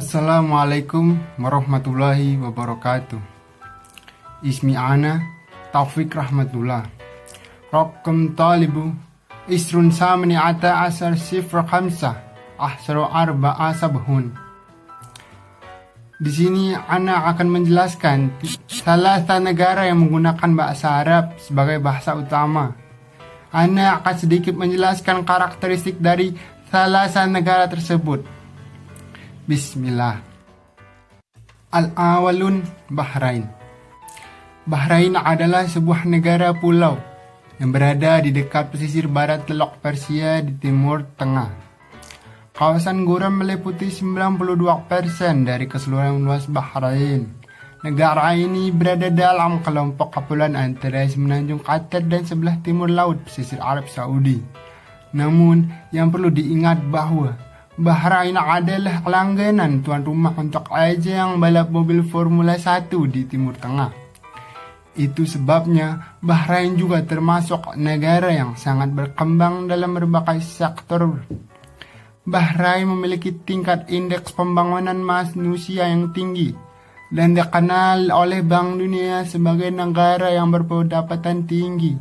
Assalamualaikum warahmatullahi wabarakatuh. Ismi ana Taufik Rahmatullah. Rakam talibu Isrun samani ata asar sifra khamsah ahsaru arba'a sabhun. Di sini ana akan menjelaskan salah satu negara yang menggunakan bahasa Arab sebagai bahasa utama. Ana akan sedikit menjelaskan karakteristik dari salah satu negara tersebut. Bismillah. Al-awalun Bahrain. Bahrain adalah sebuah negara pulau yang berada di dekat pesisir barat Teluk Persia di timur tengah. Kawasan Goram meliputi 92% dari keseluruhan luas Bahrain. Negara ini berada dalam kelompok kepulauan antara Semenanjung Qatar dan sebelah timur laut pesisir Arab Saudi. Namun, yang perlu diingat bahwa Bahrain adalah langganan tuan rumah untuk ajang balap mobil Formula 1 di Timur Tengah. Itu sebabnya Bahrain juga termasuk negara yang sangat berkembang dalam berbagai sektor. Bahrain memiliki tingkat indeks pembangunan manusia yang tinggi dan dikenal oleh Bank Dunia sebagai negara yang berpendapatan tinggi.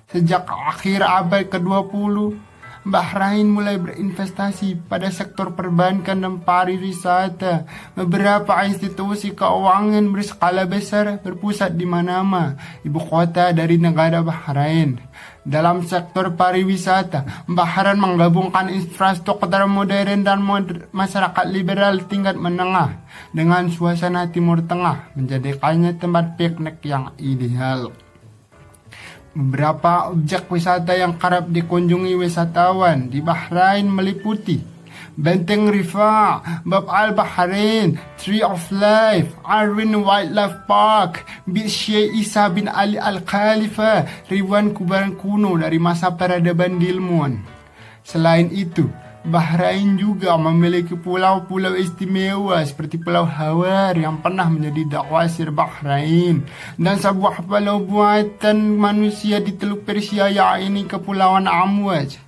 Sejak akhir abad ke-20, Bahrain mulai berinvestasi pada sektor perbankan dan pariwisata. Beberapa institusi keuangan berskala besar berpusat di Manama, ibu kota dari negara Bahrain. Dalam sektor pariwisata, Bahrain menggabungkan infrastruktur modern dan masyarakat liberal tingkat menengah dengan suasana Timur Tengah, menjadikannya tempat piknik yang ideal. Beberapa objek wisata yang kerap dikunjungi wisatawan di Bahrain meliputi Benteng Rifa, Bab al-Bahrain, Tree of Life, Arwin Wildlife Park, Beach Sheikh Isa bin Ali Al-Khalifa, ribuan kuburan kuno dari masa peradaban Dilmun. Selain itu, Bahrain juga memiliki pulau-pulau istimewa seperti Pulau Hawar yang pernah menjadi dakwasir Bahrain dan sebuah pulau buatan manusia di Teluk Persia yaitu Kepulauan Amwaj.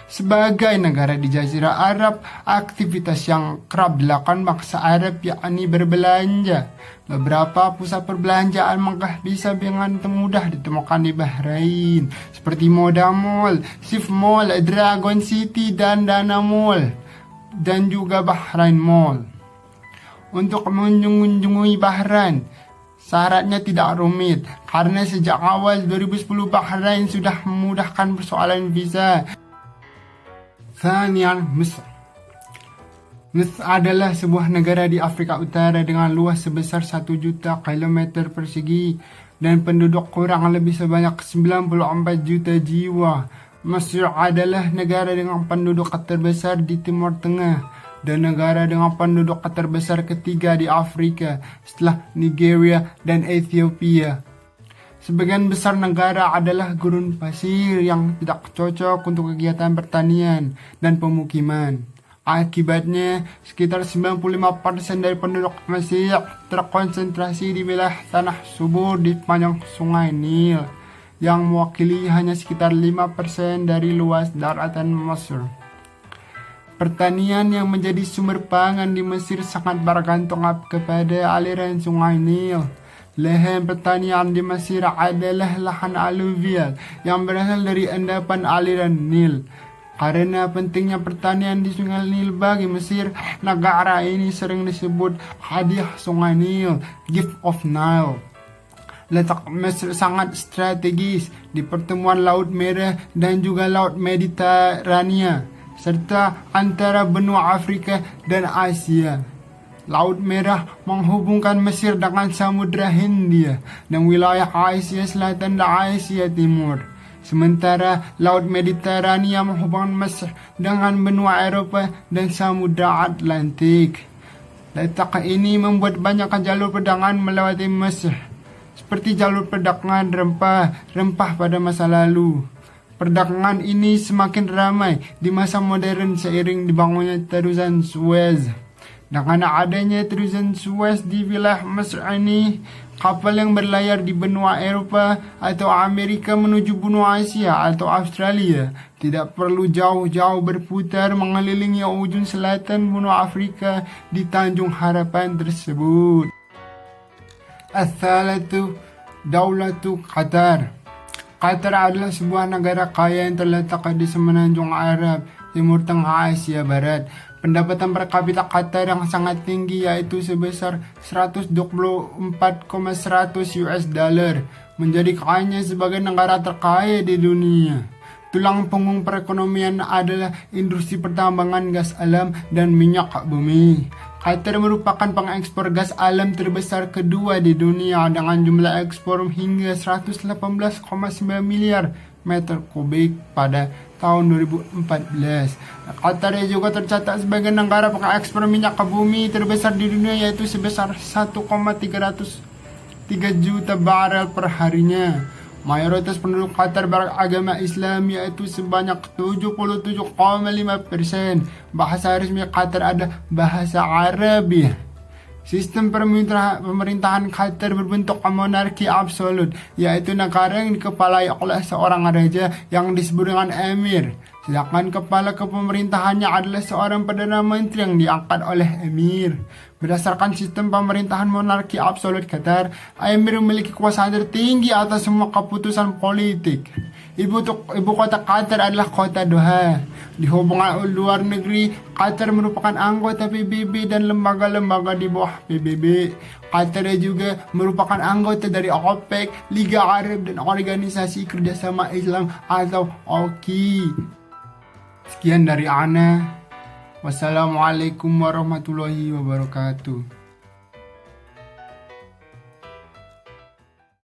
Sebagai negara di Jazirah Arab, aktivitas yang kerap dilakukan bangsa Arab yakni berbelanja. Beberapa pusat perbelanjaan megah bisa dengan mudah ditemukan di Bahrain, seperti Moda Mall, Sif Mall, Dragon City, dan Dana Mall, dan juga Bahrain Mall. Untuk mengunjungi Bahrain, syaratnya tidak rumit, karena sejak awal 2010 Bahrain sudah memudahkan persoalan visa. Thanian, Mesir. Mesir adalah sebuah negara di Afrika Utara dengan luas sebesar 1 juta kilometer persegi dan penduduk kurang lebih sebanyak 94 juta jiwa. Mesir adalah negara dengan penduduk terbesar di Timur Tengah dan negara dengan penduduk terbesar ketiga di Afrika setelah Nigeria dan Ethiopia. Sebagian besar negara adalah gurun pasir yang tidak cocok untuk kegiatan pertanian dan pemukiman. Akibatnya, sekitar 95% dari penduduk Mesir terkonsentrasi di wilayah tanah subur di sepanjang Sungai Nil, yang mewakili hanya sekitar 5% dari luas daratan Mesir. Pertanian yang menjadi sumber pangan di Mesir sangat bergantung kepada aliran Sungai Nil. Lahan pertanian di Mesir adalah lahan aluvial yang berasal dari endapan aliran Nil. Karena pentingnya pertanian di Sungai Nil bagi Mesir, negara ini sering disebut hadiah Sungai Nil, Gift of Nile. Letak Mesir sangat strategis di pertemuan Laut Merah dan juga Laut Mediterania, serta antara benua Afrika dan Asia. Laut Merah menghubungkan Mesir dengan Samudra Hindia dan wilayah Asia Selatan dan Asia Timur. Sementara Laut Mediterania menghubungkan Mesir dengan benua Eropa dan Samudra Atlantik. Letak ini membuat banyak jalur perdagangan melewati Mesir, seperti jalur perdagangan rempah pada masa lalu. Perdagangan ini semakin ramai di masa modern seiring dibangunnya terusan Suez. Dengan adanya terusan Suez di wilayah Mesir ini, kapal yang berlayar di benua Eropa atau Amerika menuju benua Asia atau Australia tidak perlu jauh-jauh berputar mengelilingi ujung selatan benua Afrika di Tanjung Harapan tersebut. As-salatu Daulatu Qatar. Qatar adalah sebuah negara kaya yang terletak di semenanjung Arab, Timur Tengah Asia Barat. Pendapatan per kapita Qatar yang sangat tinggi yaitu sebesar 124,100 US dollar, menjadikannya sebagai negara terkaya di dunia. Tulang punggung perekonomian adalah industri pertambangan gas alam dan minyak bumi. Qatar merupakan pengekspor gas alam terbesar kedua di dunia dengan jumlah ekspor hingga 118,9 miliar meter kubik pada tahun 2014. Qatar juga tercatat sebagai negara pengekspor minyak bumi terbesar di dunia yaitu sebesar 1,303 juta barel per harinya. Mayoritas penduduk Qatar beragama Islam yaitu sebanyak 77,5%. Bahasa resmi Qatar adalah bahasa Arabi. Sistem pemerintahan Qatar berbentuk monarki absolut, yaitu negara yang dikepalai oleh seorang raja yang disebut dengan emir. Sedangkan kepala kepemerintahannya adalah seorang perdana menteri yang diangkat oleh emir. Berdasarkan sistem pemerintahan monarki absolut Qatar, emir memiliki kuasa tertinggi atas semua keputusan politik. Ibu kota Qatar adalah kota Doha. Di hubungan luar negeri, Qatar merupakan anggota PBB dan lembaga-lembaga di bawah PBB. Qatar juga merupakan anggota dari OPEC, Liga Arab, dan Organisasi Kerjasama Islam atau OKI. Sekian dari Ana. Wassalamualaikum warahmatullahi wabarakatuh.